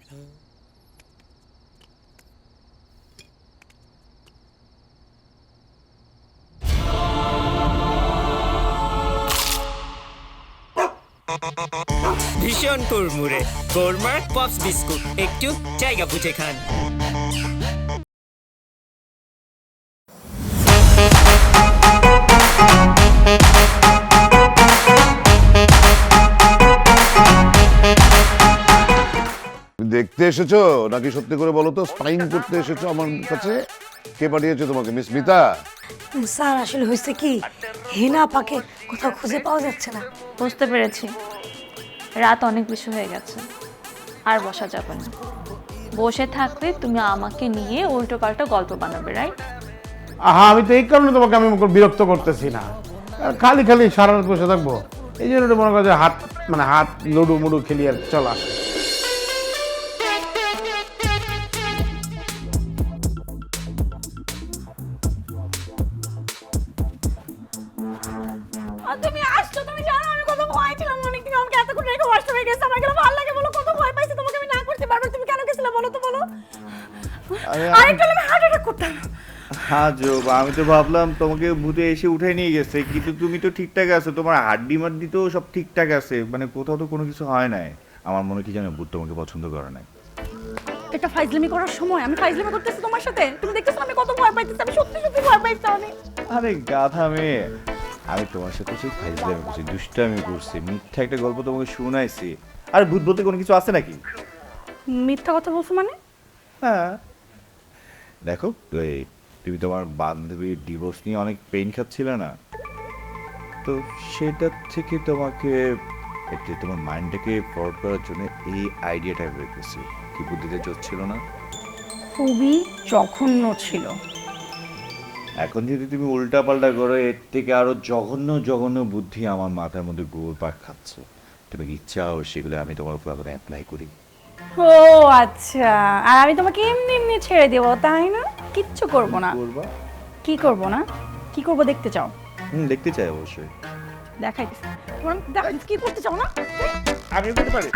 ভীষণ কুড়মুড়ে গোলমার্ক pops biscuit, একটু জায়গা বুঝে খান। দেখতে এসেছো নাকি সত্যি করে বলো তো, স্পাইন করতে এসেছো আমার কাছে? কে পাঠিয়েছে তোমাকে? মিস মিতা? স্যার আসলে হয়েছে কি, হেনা আপাকে কোথাও খুঁজে পাওয়া যাচ্ছে না। বুঝতে পেরেছি, রাত অনেক বেশি হয়ে গেছে, আর বসা যাবে না। বসে থাকলে তুমি আমাকে নিয়ে উল্টো পাল্টা গল্প বানাবে, রাইট? আমি তো এই কারণে তোমাকে আমি বিরক্ত করতেছি না, খালি খালি সারা রাত বসে থাকবো এই জন্য মনে করো যে হাত লুডু মুডু খেলি আর চল আসে। তুমি আসছো, তুমি জানো আমি কত ভয় ছিলাম, অনেকদিন আমাকে এত করে রেখে কষ্ট হয়ে গেছে, আমার কেন ভালো লাগে বলো, কত ভয় পাইছি তোমাকে আমি না করতে পারবো, তুমি কেন গেছিলে বলো তো, বলো। আরেকটা আমি হার্ট অ্যাটাক করতাম। হ্যাঁ জোব, আমি তো ভাবলাম তোমাকে ভূতে এসে উঠাই নিয়ে গেছে, কিন্তু তুমি তো ঠিকঠাক আছো, তোমার হাড্ডি মাড্ডি তো সব ঠিকঠাক আছে, মানে কোথাও তো কোনো কিছু হয় নাই। আমার মনে কি জানো, ভূত তোমাকে পছন্দ করে নাই। এটা ফাইজলামি করার সময়, আমি ফাইজলামি করতেছি তোমার সাথে, তুমি দেখতেছো আমি কত ভয় পাইতেছি, আমি সত্যি সত্যি ভয় পাইছি আমি। আরে গাধা মেয়ে, আমি তোমার সাথে সেই ফাইজলামি করছি, দুষ্টামি করছি, মিথ্যা একটা গল্প তোমাকে শুনাইছি। আর ভূত বলতে কোনো কিছু আছে নাকি? মিথ্যা কথা বলছো মানে? হ্যাঁ দেখো, তুমি তোমার বান্ধবীর ডিভোর্স নিয়ে অনেক পেইন খাচ্ছিলে না, তো সেটা থেকে তোমাকে একটু তোমার মাইন্ডটাকে ফরওয়ার্ড করার জন্য এই আইডিয়াটা বেরিয়েছে। কি বুদ্ধিতে জোর ছিল না? খুবই জঘন্য ছিল। এখন যদি তুমি উল্টা পাল্টা করো, এর থেকে আরো জঘন্য জঘন্য বুদ্ধি আমার মাথার মধ্যে ঘুরপাক খাচ্ছে। তুমি কি চাও সেগুলো আমি তোমার উপর আবার অ্যাপ্লাই করি? ও আচ্ছা, আর আমি তোমাকে এমনি এমনি ছেড়ে দেবো তাই না? কিচ্ছু করবো না। করবা? কি করবো না? কি করবো দেখতে চাও? দেখতে চাই অবশ্যই। দেখাইতেছি তোমার, দেখাইতেছি কি করতে চাও না? আমি করতে পারি।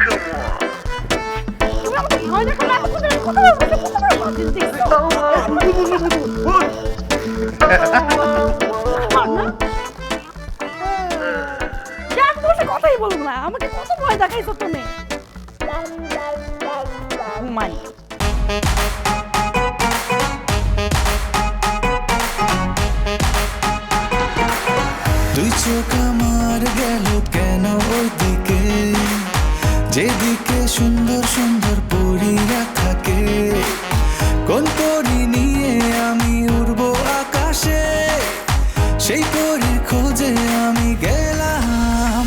তুমি আমাকে ভয় দেখাও না, কতবার দিচ্ছো? আমি তোমার সাথে কথাই বলবো না, আমাকে কত ভয় দেখাইছো তুমি। ঘুমাই। তুই চোখ আমার গেল কেন ওইদিকে, যেদিকে সুন্দর সুন্দর পরীরা থাকে, কোন পরী নিয়ে আমি উড়বো আকাশে, সেই পরীর খোঁজে আমি গেলাম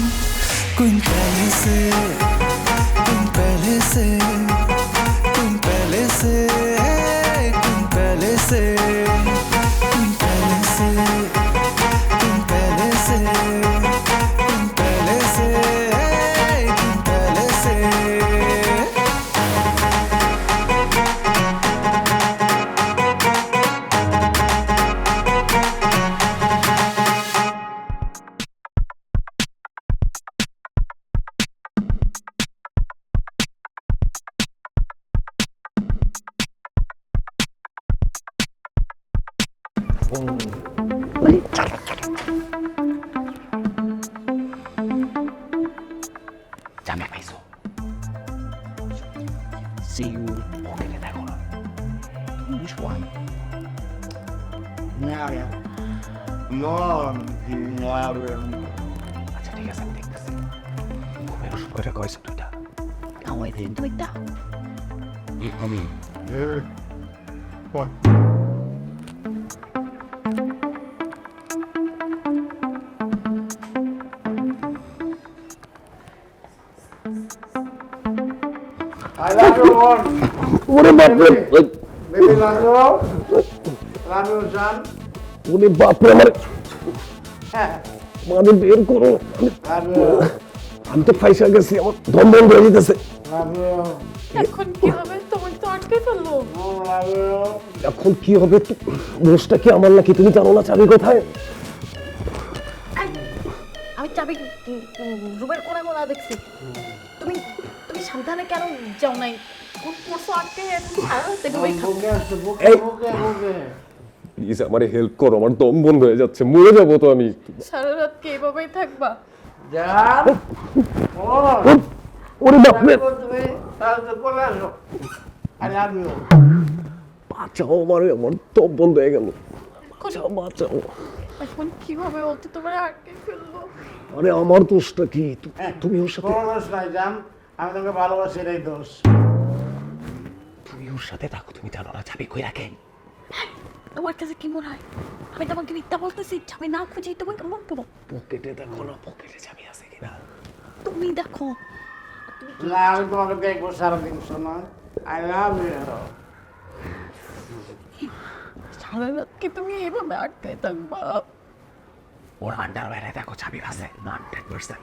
কোন প্যালেসে, কোন প্যালেসে, কোন প্যালেসে, কোন প্যালেসে, কোন প্যালেসে, কোন প্যালেসে, কোন প্যালেসে, কোন প্যালেসে। জামা পাইছো? See you হোটেলে দেখো না। Which one? আচ্ছা ঠিক আছে, আমি দেখতেছি। ঘুমের ওষুধ করে কয়েছে দুইটা। খাওয়াই দিন দুইটা। আমি I love you all. ওরে বাপরে, Baby love you. Love you son. ওরে বাপরে, আমার মানে বের করো। Love you. আমি তো ফাইসা গেছি, আমার দম বন্ধ হয়ে যেতেছে। Love you. এখন কি হবে? তোমার তো আটকে ফেললো। Love you. এখন কি হবে? দোষটা কি আমার নাকি? তুমি জানো না চাবি কোথায়? আমি চাবি রুমের কোণা কোণা দেখছি। তুমি তুমি সাবধানে কেন যাও নাই? পড়ছো আটকে এখন সারা রাত থেকে ওই বুকে আসছে, বুকে। প্লিজ আমারে হেল্প করো, আমার দম বন্ধ হয়ে যাচ্ছে, মরে যাবো তো আমি। সারা রাত কি এভাবেই থাকবা? জান ওরে বাপ রে, তুমি তাহলে চলে আসো। I love you. বাঁচাও আমারে, আমার দম বন্ধ হয়ে গেল, বাঁচাও। এখন কিভাবে ওকে তোমার আটকে ফেলবো? আরে আমার দোষটা কি? তুমি ওর সাথে, কোনো দোষ নাই জান, আমি তোকে ভালোবাসি, এটাই দোষ। তুমি ওর সাথে থাকো, তুমি জানো না চাবি কই রাখে? তোমার কাছে কি মনে হয় আমি তোমাকে মিথ্যা বলতেছি? আমি না খুঁজে তোমাকে মন করো। পকেটে দেখো না, পকেটে চাবি আছে কিনা। তুমি দেখো না, আমি তোমাকে দেখবো সারাদিন, শোনো। I love you. সারা রাত কি তুমি এভাবে আটকে থাকবা? ওর আন্ডারওয়্যারে দেখো চাবি আছে 100%।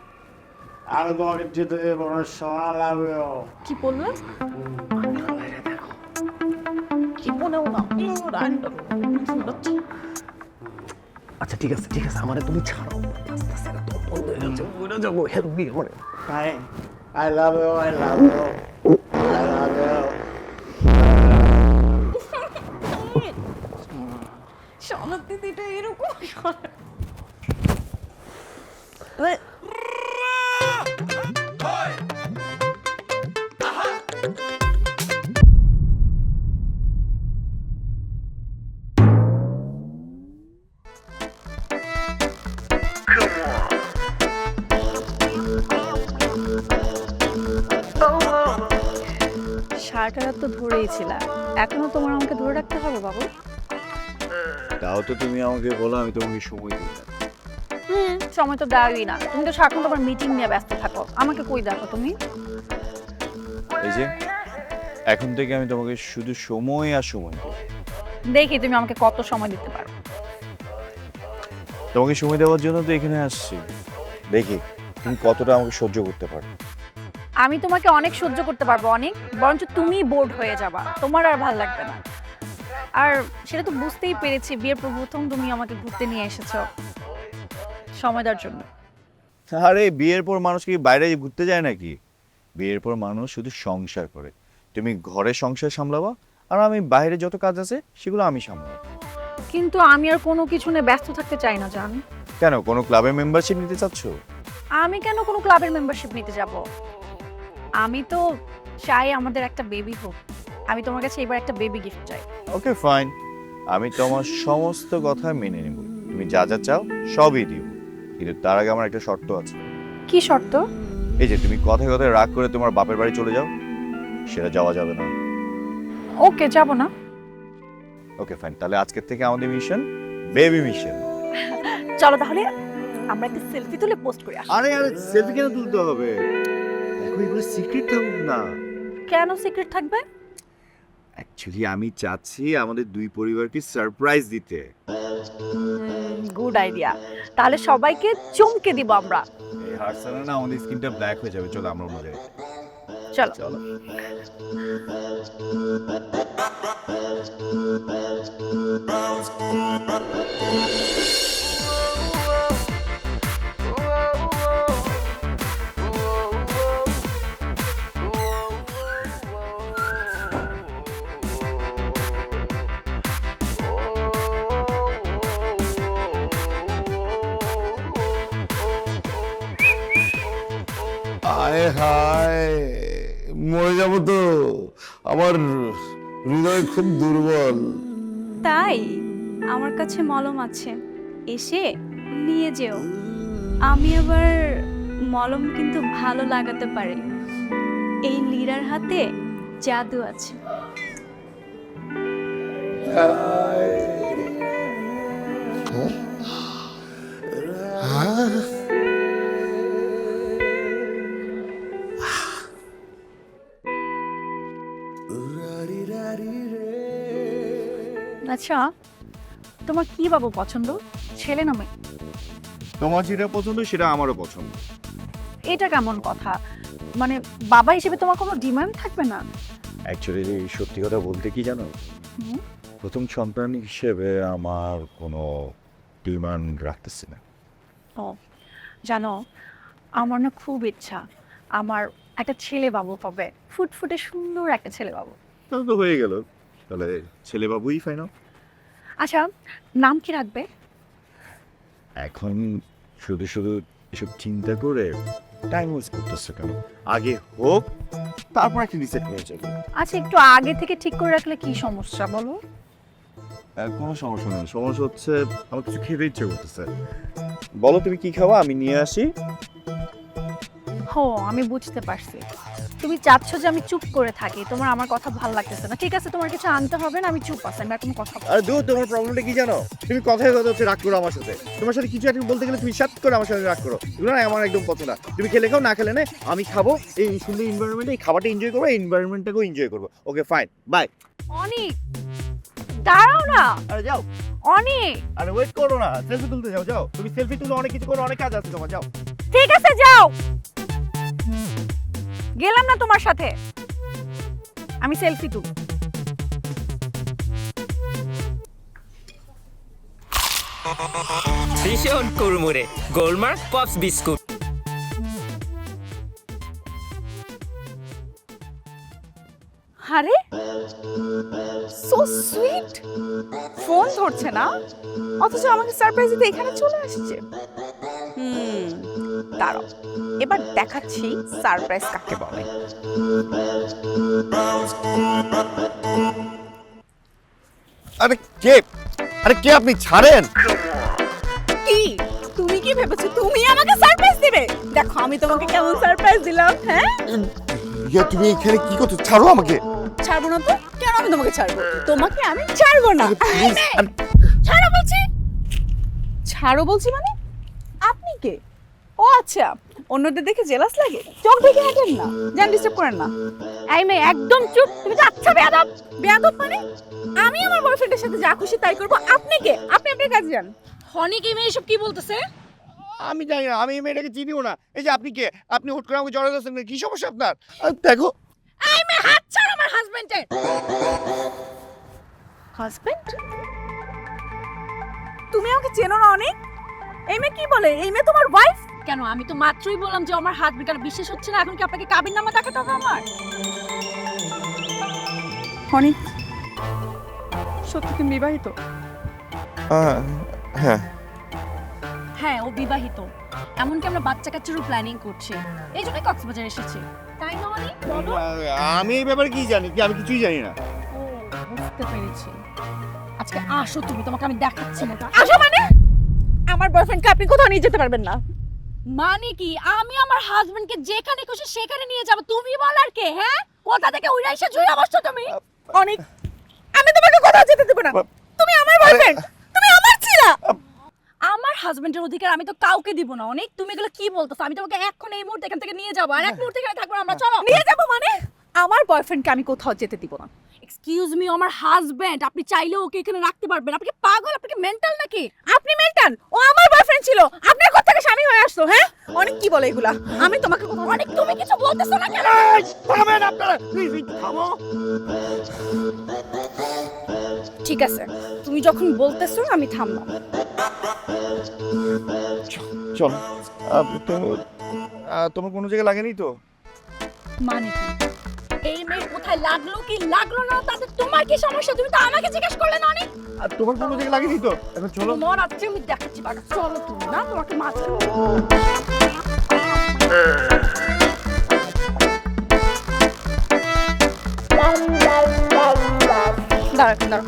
আমি তোমাকে যেতে দেবো না, সোনা। Love you. কি বললে? আন্ডারওয়্যারে দেখো। কি মনেও না আচ্ছা ঠিক আছে ঠিক আছে, আমারে তুমি ছাড়ো, আস্তে আস্তে তো বন্ধ হয়ে যাচ্ছে, মরে যাবো, হেল্প মি আমারে। I love you, I love you, I love you. সনদ দিদিটা এরকম সারাটা রাত তো ধরেই ছিল, এখনো তোমার আমাকে ধরে রাখতে হবে বাবু? তাও তো তুমি আমাকে বলো, আমি তোমাকে সময় দিই না। সময় তো দাওই না, তুমি তো সারাক্ষণ তোমার মিটিং নিয়ে ব্যস্ত থাকো, আমাকে কই দেখো তুমি? এই যে এখন থেকে আমি তোমাকে শুধু সময় আর সময় দেব। দেখি তুমি আমাকে কত সময় দিতে পারো। তোমাকে সময় দেওয়ার জন্য তো এখানে আসছি, দেখি তুমি কতটা আমাকে সহ্য করতে পারো। আমি তোমাকে অনেক সহ্য করতে পারবো, অনেক, বরঞ্চ তুমি বোর্ড হয়ে যাবা, তোমার আর ভালো লাগবে না। আর সেটা তো বুঝতেই পেরেছি, বিয়ের প্রথম তুমি আমাকে ঘুরতে নিয়ে এসেছো সময় দেওয়ার জন্য। আরে বিয়ের পর মানুষ কি বাইরে ঘুরতে যায় নাকি? বিয়ের পর মানুষ শুধু সংসার করে। তুমি ঘরে সংসার সামলাবা, আর আমি বাইরে যত কাজ আছে সেগুলো আমি সামলাবো। কিন্তু আমি আর কোনো কিছু নিয়ে ব্যস্ত থাকতে চাই না জান। কেন, কোনো ক্লাবের মেম্বারশিপ নিতে চাচ্ছ? আমি কেন কোনো ক্লাবের মেম্বারশিপ নিতে যাব? আমি তো চাই আমাদের একটা বেবি হোক। আমি তোমার কাছে এবার একটা বেবি গিফট চাই। ওকে ফাইন, আমি তোমার সমস্ত কথা মেনে নেব, তুমি যা যা চাও সবই দিব, কিন্তু তার আগে আমার একটা শর্ত আছে। কি শর্ত? এই যে তুমি কথায় কথায় রাগ করে তোমার বাপের বাড়ি চলে যাও, সেটা যাওয়া যাবে না। ওকে, যাব না। ওকে ফাইন, তাহলে আজকের থেকে আমাদের মিশন বেবি মিশন। চলো তাহলে আমরা একটা সেলফি তুলে পোস্ট করি। আরে আরে সেলফি কেন তুলতে হবে? দেখো এগুলো সিক্রেট থাকুক না। কেন সিক্রেট থাকবে? অ্যাকচুয়ালি আমি চাচ্ছি আমাদের দুই পরিবারকে সারপ্রাইজ দিতে। গুড আইডিয়া, তাহলে সবাইকে চমকে দিব আমরা। এই হার্সানা না আমাদের স্কিনটা ব্ল্যাক হয়ে যাবে, চলো আমরা মজা করি। চলো চলো। আয় হায়, মরে যাবো তো, আমার হৃদয় খুব দুর্বল। তাই আমার কাছে মলম আছে, এসে নিয়ে যেও। আমি আবার মলম কিন্তু ভালো লাগাতে পারি, এই লীরার হাতে জাদু আছে। আচ্ছা, তোমার কি বাবু পছন্দ, ছেলে না মেয়ে? তোমার যেটা পছন্দ সেটা আমারও পছন্দ। এটা কেমন কথা? মানে বাবা হিসেবে তোমার কোনো ডিমান্ড থাকবে না? অ্যাকচুয়ালি সত্যি কথা বলতে কি জানো, প্রথম সন্তান হিসেবে আমার কোনো ডিমান্ড রাখতেছি না। ও জানো, আমার না খুব ইচ্ছা আমার একটা ছেলে বাবু হবে, ফুটফুটে সুন্দর একটা ছেলে বাবু। তাহলে তো হয়ে গেল, তাহলে ছেলে বাবুই ফাইনাল। আচ্ছা, নাম কি রাখবে? এখন শুধু শুধু এসব চিন্তা করে টাইম ওয়েস্ট করতেছে কেন? আগে হোক, তারপর একটা ডিসাইড করে যাবে। আচ্ছা, একটু আগে থেকে ঠিক করে রাখলে কি সমস্যা বলো? কোনো সমস্যা নেই, সমস্যা হচ্ছে আমার কিছু খেতে ইচ্ছে করতেছে। বলো তুমি কি খাওয়া, আমি নিয়ে আসি। হো, আমি বুঝতে পারছি। তুমি চাচ্ছ যে আমি চুপ করে থাকি, তোমার আমার কথা ভালো লাগতেছে না। ঠিক আছে, তোমার কিছু আনতে হবে না, আমি চুপ আছি, আমি আর কোনো কথা বলবো না। আরে দূর, তোমার প্রবলেমটা কি জানো? তুমি কথায় কথা হচ্ছে রাগ করো আমার সাথে। তোমার সাথে কিছু একটা বলতে গেলে তুমি সাত করে আমার সাথে রাগ করো। এগুলো না আমার একদম পছন্দ না। তুমি খেলে খাও, না খেলে না, আমি খাবো। এই সুন্দর এনভায়রনমেন্টে এই খাবারটা এনজয় করবো, এই এনভায়রনমেন্টটাকেও এনজয় করবো। Okay fine, bye. অনেক দাঁড়াও না। আরে যাও। অনেক, আরে ওয়েট করো না, সেলফি তুলতে যাও। যাও, তুমি সেলফি তুলো, অনেক কিছু করো, অনেক কাজ আছে তোমার। যাও। ঠিক আছে যাও, গেলাম না তোমার সাথে, আমি সেলফি তুল। ভীষণ কুড়মুড়ে গোলমার্ক পপস বিস্কুট। আরে সো সুইট, ফোন ধরছে না অথচ আমাকে সারপ্রাইজ দিতে এখানে চলে আসছে। দাঁড়াও, এবার দেখাচ্ছি সারপ্রাইজ কাকে বলে। আরে কে? আরে কে আপনি? ছাড়েন। কি তুমি কি ভেবেছো তুমি আমাকে সারপ্রাইজ দিবে? দেখো আমি তোমাকে কেমন সারপ্রাইজ দিলাম। হ্যাঁ, ইয়া তুমি এখানে কি করছো? ছাড়ো আমাকে। ছাড়বো না তো? কেন আমি তোমাকে ছাড়বো? তোমাকে আমি ছাড়বো না। প্লিজ। ছাড়ো বলছি। ছাড়ো বলছি মানে? আপনি কে? ও আচ্ছা, অন্যদের দেখে জেলাস লাগে? চোখ দেখে হাঁটেন না, জান ডিস্টার্ব করেন না। এই মেয়ে একদম চুপ, তুমি তো আচ্ছা বেয়াদব। বেয়াদব মানে? আমি আমার বয়ফ্রেন্ডের সাথে যা খুশি তাই করবো, আপনি কে? আপনি আপনার কাজে যান। হনি কি মেয়ে এসব কি বলতেছে? আমি জানি না, আমি এই মেয়েটাকে চিনিও না। এই যে আপনি কে? আপনি হুট করে আমাকে জড়াতে যাচ্ছেন, কি সমস্যা আপনার? দেখো। এই মেয়ে হাত ছাড় আমার হাজবেন্ডের। হাজবেন্ড? তুমি আমাকে চেনো না অনেক? এই মেয়ে কি বলে? এই মেয়ে তোমার ওয়াইফ? কেন, আমি তো মাত্রই বললাম যে আমার হাজবেন্ড, কারণ বিশ্বাস হচ্ছে না। এখন কি আপনাকে কাবিননামা দেখাতে হবে আমার? হনি, সত্যি তুমি বিবাহিত? হ্যাঁ। হ্যাঁ, ও বিবাহিত। এমনকি আমরা বাচ্চা কাচ্চারও প্ল্যানিং করছি, এই জন্যই কক্সবাজার এসেছি। তাই না অনি? বলো। আমি এই ব্যাপারে কি জানি? আমি কিছুই জানি না। ও, বুঝতে পেরেছি। আজকে আসো তুমি, তোমাকে আমি দেখাচ্ছি না। আসো মানে? আমার বয়ফ্রেন্ডকে আপনি কোথাও নিয়ে যেতে পারবেন না। মানে কি? আমি আমার হাজবেন্ডকে যেখানে খুশি সেখানে নিয়ে যাব, তুমি বলার কে? হ্যাঁ, কোথা থেকে উড়ে এসে জুড়ে বসছো তুমি? অনেক, আমি তোমাকে কোথাও যেতে দেব না। তুমি আমার বয়ফ্রেন্ড, তুমি আমার ছিলা। আমার হাজবেন্ডের অধিকার আমি তো কাউকে দিব না। অনেক, তুমি এগুলো কি বলতেছো? আমি তোমাকে এখন এই মুহূর্তে এখান থেকে নিয়ে যাবো, আর এক মুহূর্তে এখানে থাকবো না আমরা। চলো। নিয়ে যাব মানে? আমার বয়ফ্রেন্ডকে আমি কোথাও যেতে দিব না। এক্সকিউজ মি, আমার হাজবেন্ড, আপনি চাইলে ওকে এখানে রাখতে পারবেন। আপনি কি পাগল? আপনি কি মেন্টাল নাকি? আপনি মেন্টাল? ও আমার বয়ফ্রেন্ড ছিল, আপনার কোথা থেকে স্বামী হয়ে আসলো? হ্যাঁ, অনেক কি বলে এগুলা? আমি তোমাকে কোথাও অনেক, তুমি কিছু বলতেছো না কেন? থামেন আপনারা, প্লিজ থামো। ঠিক আছে, তুমি যখন বলতেছো আমি থামলাম। চল। তোমার কোনো জায়গায় লাগেনি তো? মানে কি? এই মেয়ে কোথায় লাগলো কি লাগলো না তাতে তোমার কি সমস্যা? তুমি তো আমাকে জিজ্ঞেস করলে না অনেক। আর তোমার কোনো জায়গায় লাগেনি তো? এখন চলো। তোমার আজকে আমি দেখাচ্ছি বাবা। চলো তুমি, না তোমাকে মারতে। দাঁড়াও।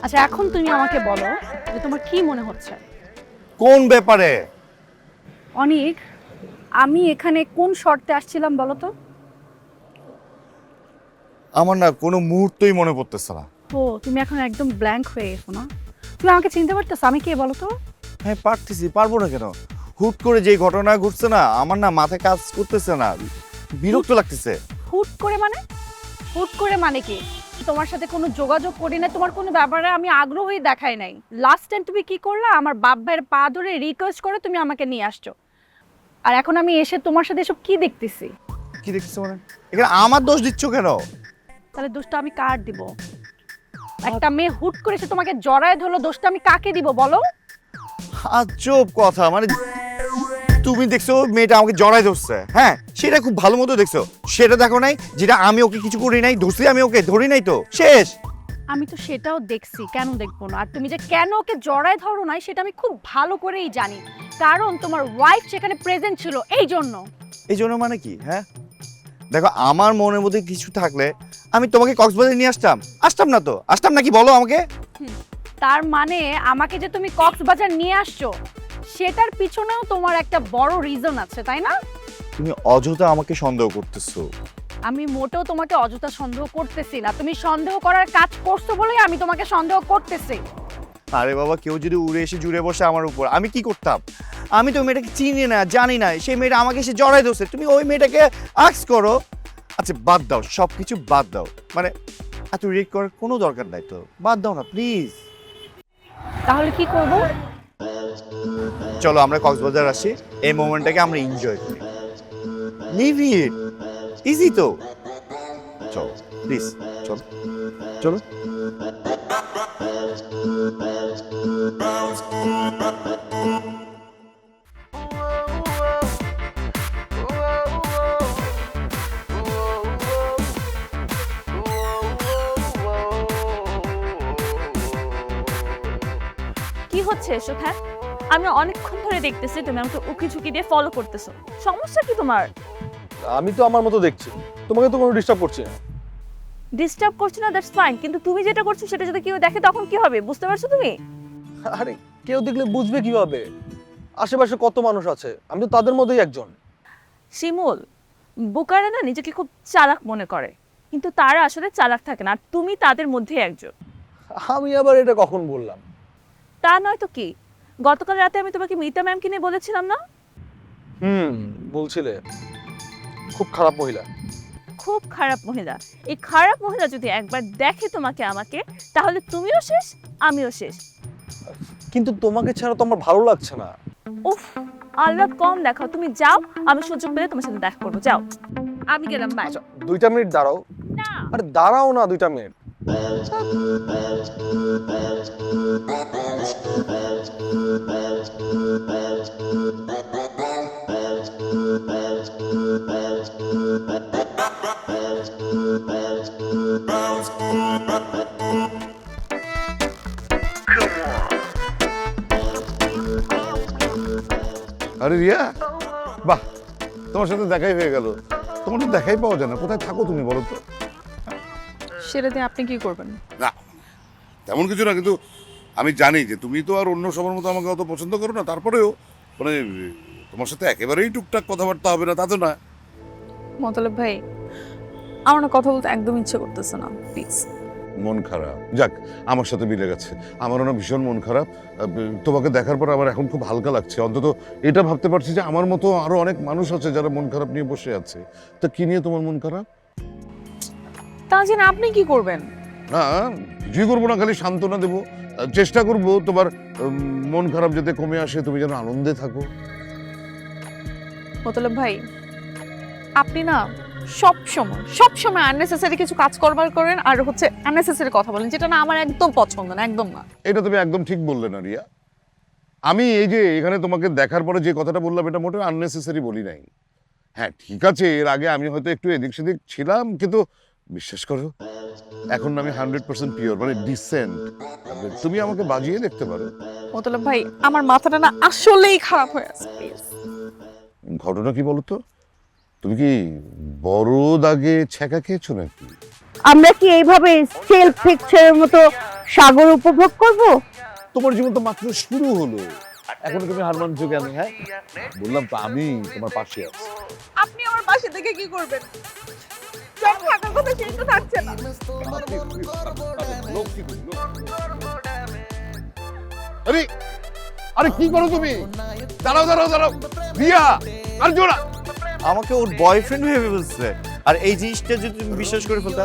আচ্ছা, এখন তুমি আমাকে বলো যে তোমার কি মনে হচ্ছে? কোন ব্যাপারে? অনেক, আমি এখানে কোন শর্তে আসছিলাম বলো তো? আমার না কোনো মুহূর্তই মনে পড়তেছে না। ও, তুমি এখন একদম ব্ল্যাঙ্ক হয়ে গেছো না? তুমি আমাকে চিনতে পারতেছো আমি কে বলো তো? হ্যাঁ পারতেছি, পারবো না কেন? হুট করে যে ঘটনা ঘটছে না, আমার না মাথায় কাজ করতেছে না, বিরক্ত লাগতেছে। হুট করে মানে? হুট করে মানে কি? তোমার সাথে কোনো যোগাযোগ করি না, তোমার কোনো ব্যাপারে আমি আগ্রহই দেখাই নাই। লাস্ট টাইম তুমি কি করলা? আমার বাপ ভাইয়ের পা ধরে রিকোয়েস্ট করে তুমি আমাকে নিয়ে আসছো, আর এখন আমি এসে তোমার সাথে এসব কি দেখতেছি? কি দেখতেছো মানে? এখানে আমার দোষ দিচ্ছ কেন? তাহলে দোষটা আমি কার দিব? একটা মেয়ে হুট করে এসে তোমাকে জড়ায় ধরলো, দোষটা আমি কাকে দিব বলো? আজব কথা, মানে তুমি দেখছো মেয়েটা আমাকে জড়াই ধরছে, হ্যাঁ সেটা খুব ভালো মতো দেখছো। সেটা দেখো নাই যেটা আমি ওকে কিছু করি নাই, ধরছি আমি ওকে, ধরি নাই তো, শেষ। আমি তো সেটাও দেখছি, কেন দেখবো না? আর তুমি যে কেন ওকে জড়ায় ধরো নাই সেটা আমি খুব ভালো করেই জানি, কারণ তোমার ওয়াইফ সেখানে প্রেজেন্ট ছিল এই জন্য। এই জন্য মানে কি? হ্যাঁ দেখো, আমার মনের মধ্যে কিছু থাকলে আমি তোমাকে কক্সবাজারে নিয়ে আসতাম না তো? আসতাম নাকি বলো আমাকে? তার মানে আমাকে যে তুমি কক্সবাজার নিয়ে আসছো সেটার পিছনেও তোমার একটা বড় রিজন আছে, তাই না? তুমি অযথা আমাকে সন্দেহ করতেছো। আমি মোটেও তোমাকে অযথা সন্দেহ করতেছি না, তুমি সন্দেহ করার কাজ করছো বলেই আমি তোমাকে সন্দেহ করতেছি। আরে বাবা, কেউ যদি উড়ে এসে জুড়ে বসে আমার উপর, আমি কি করতাম? আমি তো মেয়েটাকে চিনি না, জানি না, সেই মেয়েটা আমাকে এসে জড়াই ধরছে। তুমি ওই মেয়েটাকে আক্স করো। আচ্ছা বাদ দাও, সব কিছু বাদ দাও, মানে এত রিয়েক্ট করার কোনো দরকার নাই তো, বাদ দাও না প্লিজ। তাহলে কি করব? চলো আমরা কক্সবাজার আসি, এই মোমেন্টটাকে আমরা এনজয় করি। লিভ ইট, ইজি তো। চলো প্লিজ, চলো চলো। কি হচ্ছে এসব? হ্যাঁ, আমি অনেকক্ষণ ধরে দেখতেছি তুমি আমাকে উকি ঝুঁকি দিয়ে ফলো করতেছো, সমস্যা কি তোমার? আমি তো আমার মতো দেখছি, তোমাকে তো কোনো ডিস্টার্ব করছি না। ডিস্টার্ব করছি না, দ্যাটস ফাইন, কিন্তু তুমি যেটা করছো সেটা যদি কেউ দেখে তখন কি হবে বুঝতে পারছো তুমি? আরে কেউ দেখলে বুঝবে কিভাবে? আশেপাশে কত মানুষ আছে, আমি তো তাদের মধ্যেই একজন। শিমুল, বুকারে না নিজেকে খুব চালাক মনে করে, কিন্তু তারা আসলে চালাক থাকে না, আর তুমি তাদের মধ্যে একজন। আমি আবার এটা কখন বললাম? তা নয় তো কি, গতকাল রাতে আমি তোমাকে মিতা ম্যামকে নিয়ে বলেছিলাম না? বলছিলে খুব খারাপ মহিলা। খুব খারাপ মহিলা। এই খারাপ মহিলা যদি একবার দেখে তোমাকে আমাকে, তাহলে তুমিও শেষ, আমিও শেষ। কিন্তু তোমাকে ছাড়া তো আমার ভালো লাগছে না। উফ, আল্লাহ কম দেখাও, তুমি যাও, আমি সুযোগ পেলে তোমার সাথে দেখা করবো, যাও। আমি গেলাম, বাই। 2 মিনিট দাঁড়াও। না, আরে দাঁড়াও না 2 মিনিট। আরে রিয়া, বাহ, তোমার সাথে দেখাই হয়ে গেল। তোমার তো দেখাই পাওয়া যায় না, কোথায় থাকো তুমি বলো তো? সেটা দিয়ে আপনি কি করবেন? না তেমন কিছু না, কিন্তু আমি জানি যে তুমি তো আর অন্য সবার মতো আমাকে অত পছন্দ করো না, তারপরেও মানে তোমার সাথে একেবারেই টুকটাক কথাবার্তা হবে না তা তো না। মতলব ভাই, আমার না কথা বলতে একদম ইচ্ছে করতেছে না, প্লিজ। মন খারাপ? যাক, আমার সাথে মিলে গেছে। আমারও না ভীষণ মন খারাপ। তোমাকে দেখার পর আমার এখন খুব হালকা লাগছে। অন্তত এটা ভাবতে পারছি যে আমার মতো আরো অনেক মানুষ আছে যারা মন খারাপ নিয়ে বসে আছে। তা কি নিয়ে তোমার মন খারাপ? তাজিন, আপনি কি করবেন? না কিছুই করবো না, খালি সান্ত্বনা দেবো, চেষ্টা করবো তোমার মন খারাপ যাতে কমে আসে, তুমি যেন আনন্দে থাকো। মতলব ভাই, আপনি না সব সময় আননেসেসারি কিছু কাজ করবার করেন, আর হচ্ছে আননেসেসারি কথা বলেন, যেটা না আমার একদম পছন্দ না, একদম না। এটা তুমি একদম ঠিক বললে না রিয়া। আমি এই যে এখানে তোমাকে দেখার পরে যে কথাটা বললাম এটা মোটেও আননেসেসারি বলি নাই। হ্যাঁ ঠিক আছে, এর আগে আমি হয়তো একটু এদিক সেদিক ছিলাম, কিন্তু বিশ্বাস করো এখন আমি 100% পিওর, মানে ডিসেন্ট। তুমি আমাকে বাজিয়ে দেখতে পারো। মতলব ভাই, আমার মাথাটা না আসলেই খারাপ হয়ে আছে, প্লিজ। ঘটনা কি বলো তো? তুমি কি বড় দাগে ছ্যাঁকা খেয়েছো নাকি? আমরা কি এইভাবে সেলফ পিকচারের মতো সাগর উপভোগ করব? তোমার জীবন তো মাত্র শুরু হলো, এখন তুমি হার মানছো কেন? হ্যাঁ বললাম তো আমি তোমার পাশে আছি। আপনি আমার পাশে থেকে কি করবেন? সব থাকার কথা চিন্তা থাকছে না। আরে আরে কি করো তুমি? দাঁড়াও দাঁড়াও দাঁড়াও রিয়া, আর জোড়া। আমাকে ওর বয়ফ্রেন্ড ভেবে বলছে, আর এই জিনিসটা যদি তুমি বিশ্বাস করে ফেলতা।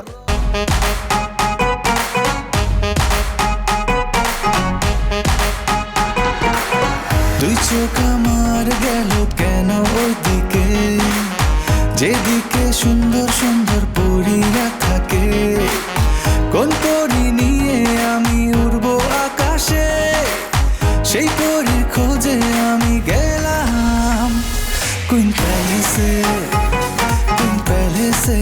তুই চোখ আমার গেল কেন ওইদিকে, যেদিকে সুন্দর সুন্দর পরীরা থাকে। কোন পরী নিয়ে আমি উড়বো আকাশে, সেই পরীর খোঁজে আমি গেলাম। पहले से